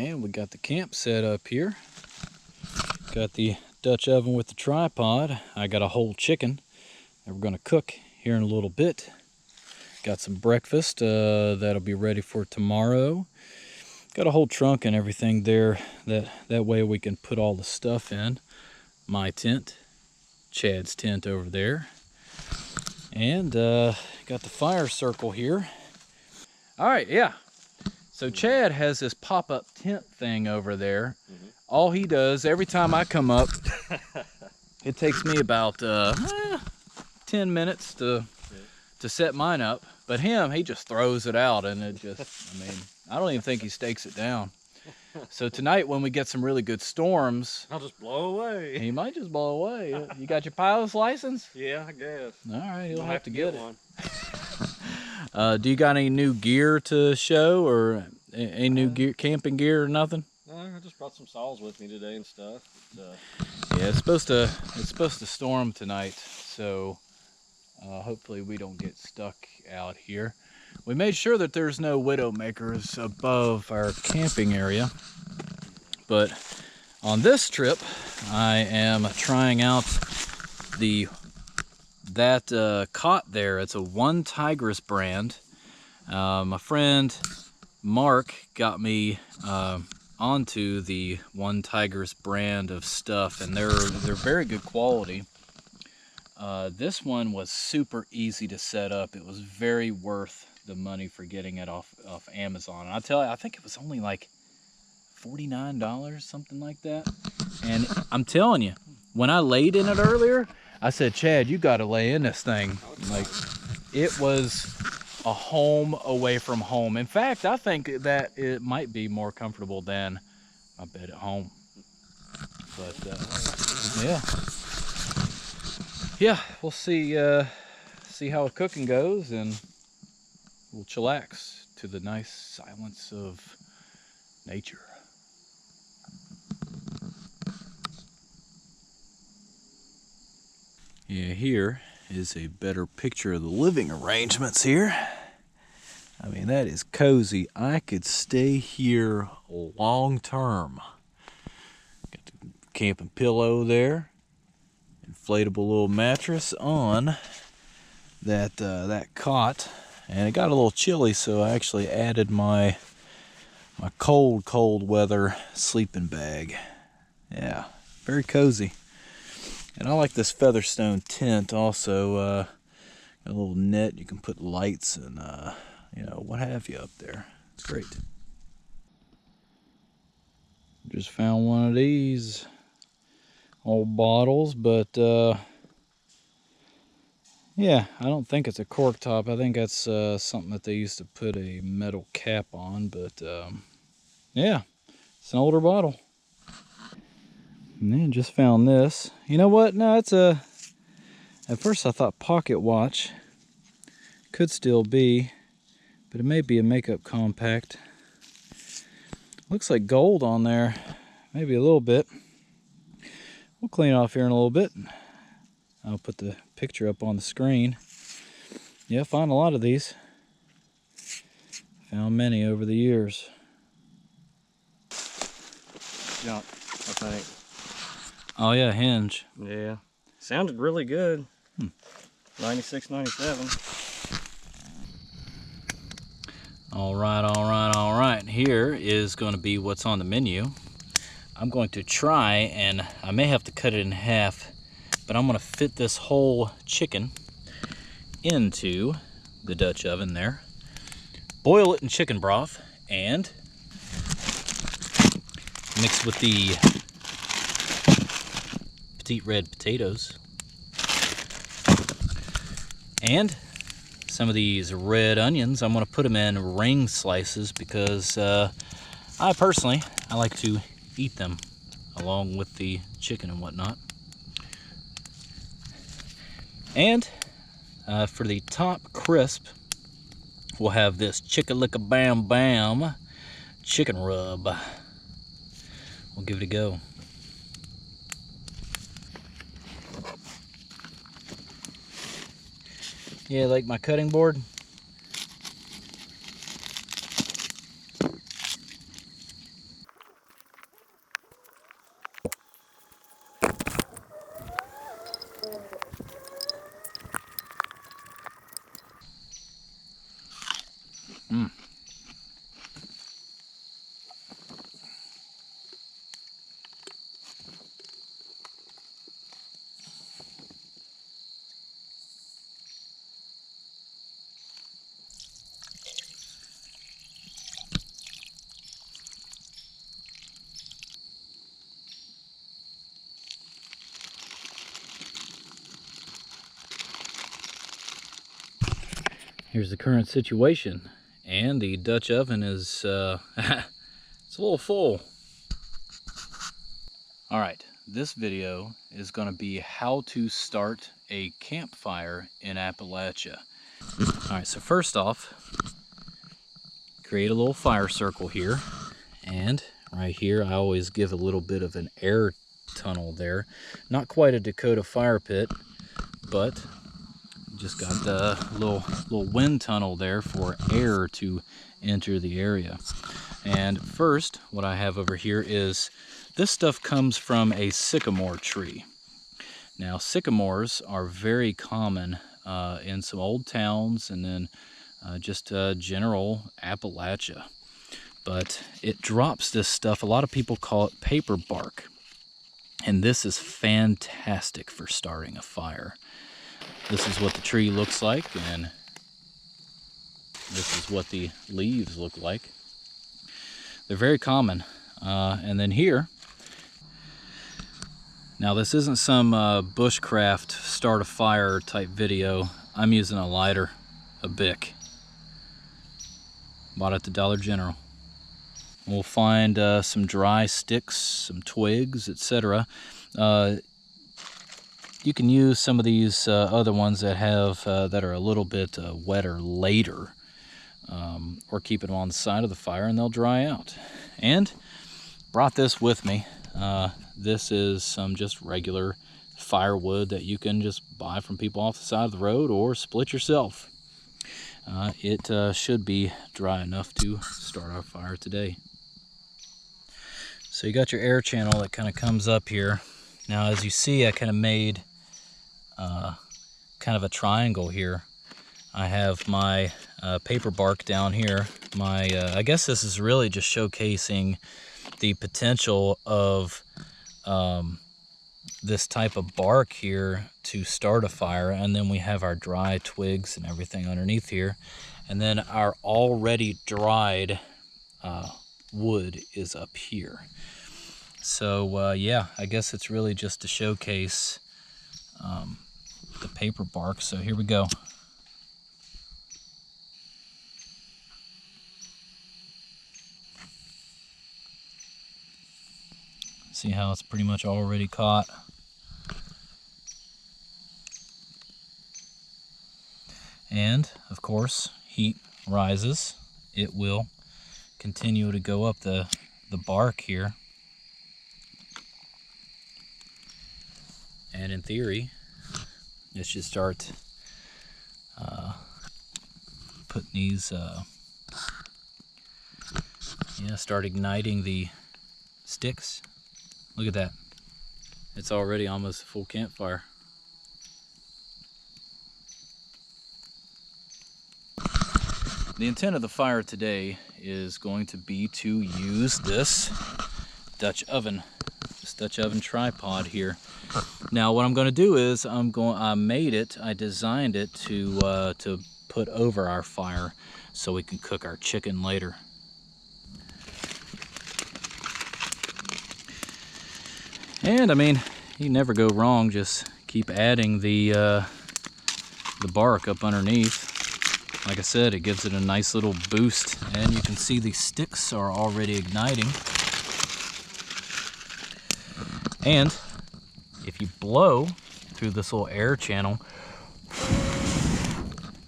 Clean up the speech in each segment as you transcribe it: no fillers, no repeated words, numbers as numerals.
And we got the camp set up here. Got the Dutch oven with the tripod. I got a whole chicken that we're gonna cook here in a little bit. Got some breakfast that'll be ready for tomorrow. Got a whole trunk and everything there. That way we can put all the stuff in. My tent, Chad's tent over there. And got the fire circle here. All right, yeah. So Chad has this pop-up tent thing over there. All he does, every time I come up, it takes me about 10 minutes to set mine up. But he just throws it out, and it just, I mean, I don't even think he stakes it down. So tonight when we get some really good storms, I'll just blow away. He might just blow away. You got your pilot's license? Yeah, I guess. All right, you'll have to get one. Do you got any new gear to show, or any new gear, camping gear or nothing? No, I just brought some saws with me today and stuff. Yeah, it's supposed to storm tonight, so hopefully we don't get stuck out here. We made sure that there's no widowmakers above our camping area, but on this trip I am trying out that cot there. It's a One Tigris brand. My friend Mark got me onto the One Tigris brand of stuff, and they're very good quality. This one was super easy to set up. It was very worth the money for getting it off Amazon. And I tell you, I think it was only like $49, something like that. And I'm telling you, when I laid in it earlier, I said, Chad, you got to lay in this thing. Like, it was a home away from home. In fact, I think that it might be more comfortable than my bed at home. But yeah, we'll see how the cooking goes, and we'll chillax to the nice silence of nature. Yeah, here is a better picture of the living arrangements here. I mean, that is cozy. I could stay here long term. Got the camping pillow there. Inflatable little mattress on that cot. And it got a little chilly, so I actually added my cold weather sleeping bag. Yeah, very cozy. And I like this Featherstone tent also. Got a little net, you can put lights and you know, what have you up there. It's great. Just found one of these old bottles, but yeah, I don't think it's a cork top. I think that's something that they used to put a metal cap on, but yeah, it's an older bottle. And then just found this. You know what? No, it's at first I thought pocket watch. Could still be, but it may be a makeup compact. Looks like gold on there, maybe a little bit. We'll clean it off here in a little bit. I'll put the picture up on the screen. Yeah, found a lot of these. Found many over the years. Jump, I think. Oh yeah, hinge. Yeah, sounded really good. 96, 97. All right. Here is going to be what's on the menu. I'm going to try, and I may have to cut it in half, but I'm going to fit this whole chicken into the Dutch oven there. Boil it in chicken broth and mix with the petite red potatoes and some of these red onions. I'm going to put them in ring slices because I like to eat them along with the chicken and whatnot. And for the top crisp, we'll have this Chicka-Licka-Bam-Bam chicken rub. We'll give it a go. Yeah, like my cutting board? here's the current situation. And the Dutch oven is, it's a little full. All right, this video is going to be how to start a campfire in Appalachia. All right, so first off, create a little fire circle here. And right here, I always give a little bit of an air tunnel there. Not quite a Dakota fire pit, but just got the little wind tunnel there for air to enter the area. And first, what I have over here is, this stuff comes from a sycamore tree. Now, sycamores are very common in some old towns and then just general Appalachia. But it drops this stuff. A lot of people call it paper bark. And this is fantastic for starting a fire. This is what the tree looks like, and this is what the leaves look like. They're very common. And then here, now this isn't some bushcraft start a fire type video. I'm using a lighter, a Bic. Bought at the Dollar General. We'll find some dry sticks, some twigs, etc. You can use some of these other ones that have that are a little bit wetter later, or keep them on the side of the fire and they'll dry out. And brought this with me. This is some just regular firewood that you can just buy from people off the side of the road or split yourself. It should be dry enough to start our fire today. So you got your air channel that kind of comes up here. Now, as you see, I kind of made kind of a triangle here. I have my paper bark down here. I guess this is really just showcasing the potential of this type of bark here to start a fire. And then we have our dry twigs and everything underneath here. And then our already dried wood is up here. So yeah, I guess it's really just to showcase the paper bark. So here we go. See how it's pretty much already caught. And of course, heat rises. It will continue to go up the bark here. And in theory, it should start putting these, start igniting the sticks. Look at that. It's already almost a full campfire. The intent of the fire today is going to be to use this Dutch oven tripod here. Now what I'm going to do is I designed it to put over our fire so we can cook our chicken later. And I mean, you never go wrong, just keep adding the bark up underneath. Like I said, it gives it a nice little boost, and you can see the sticks are already igniting. And if you blow through this little air channel,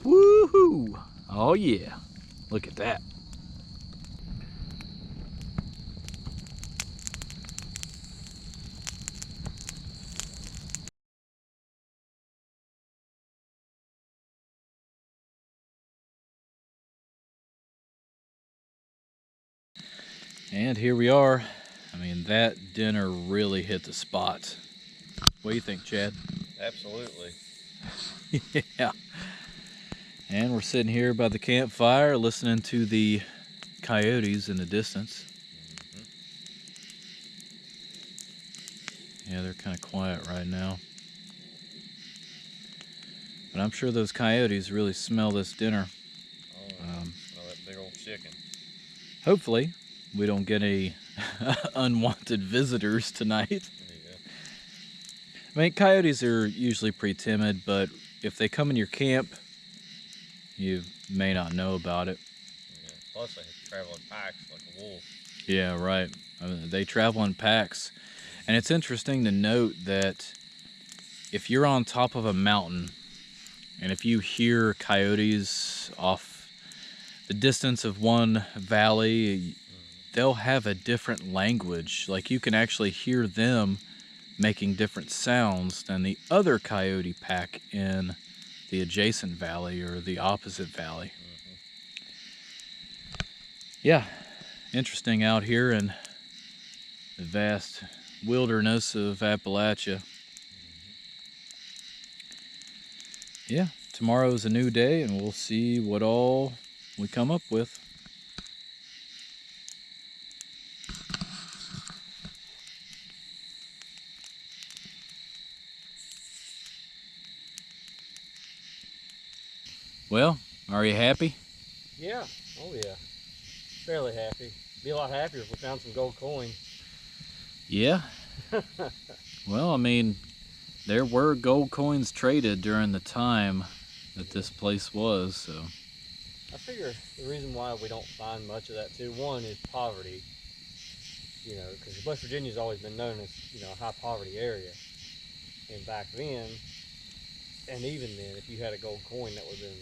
woohoo! Oh yeah, look at that. And here we are. I mean, that dinner really hit the spot. What do you think, Chad? Absolutely. Yeah. And we're sitting here by the campfire listening to the coyotes in the distance. Yeah, they're kind of quiet right now. But I'm sure those coyotes really smell this dinner. Smell that big old chicken. Hopefully, we don't get any unwanted visitors tonight. There you go. I mean, coyotes are usually pretty timid, but if they come in your camp, You may not know about it. Yeah. Plus they travel in packs like a wolf. Yeah, right. They travel in packs. And it's interesting to note that if you're on top of a mountain and if you hear coyotes off the distance of one valley, they'll have a different language. Like you can actually hear them making different sounds than the other coyote pack in the adjacent valley or the opposite valley. Yeah, interesting out here in the vast wilderness of Appalachia. Yeah, tomorrow's a new day and we'll see what all we come up with. Well, are you happy? Yeah, oh yeah, fairly happy. Be a lot happier if we found some gold coins. Yeah. Well, I mean, there were gold coins traded during the time that this place was, so. I figure the reason why we don't find much of that too, one is poverty. You know, because West Virginia's always been known as, you know, a high poverty area. And back then, and even then, if you had a gold coin, that would have been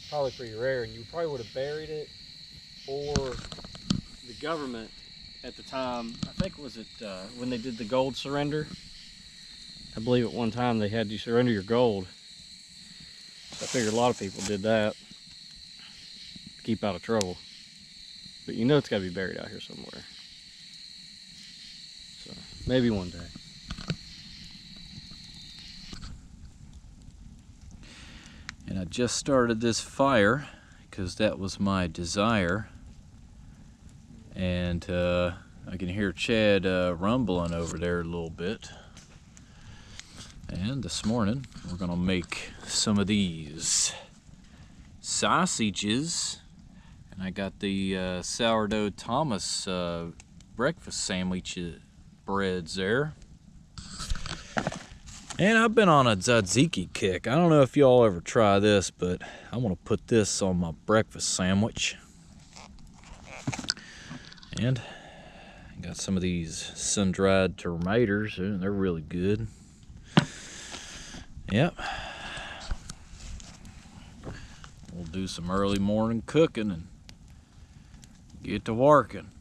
probably pretty rare, and you probably would have buried it, or the government at the time, I think was it when they did the gold surrender, I believe at one time they had you surrender your gold. So I figured a lot of people did that to keep out of trouble. But you know it's got to be buried out here somewhere. So maybe one day. And I just started this fire because that was my desire. And I can hear Chad rumbling over there a little bit. And this morning we're gonna make some of these sausages. And I got the sourdough Thomas breakfast sandwich breads there. And I've been on a tzatziki kick. I don't know if y'all ever try this, but I want to put this on my breakfast sandwich. And I got some of these sun-dried tomatoes. They're really good. Yep. We'll do some early morning cooking and get to working.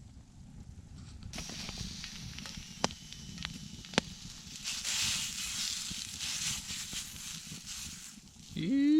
Yeah.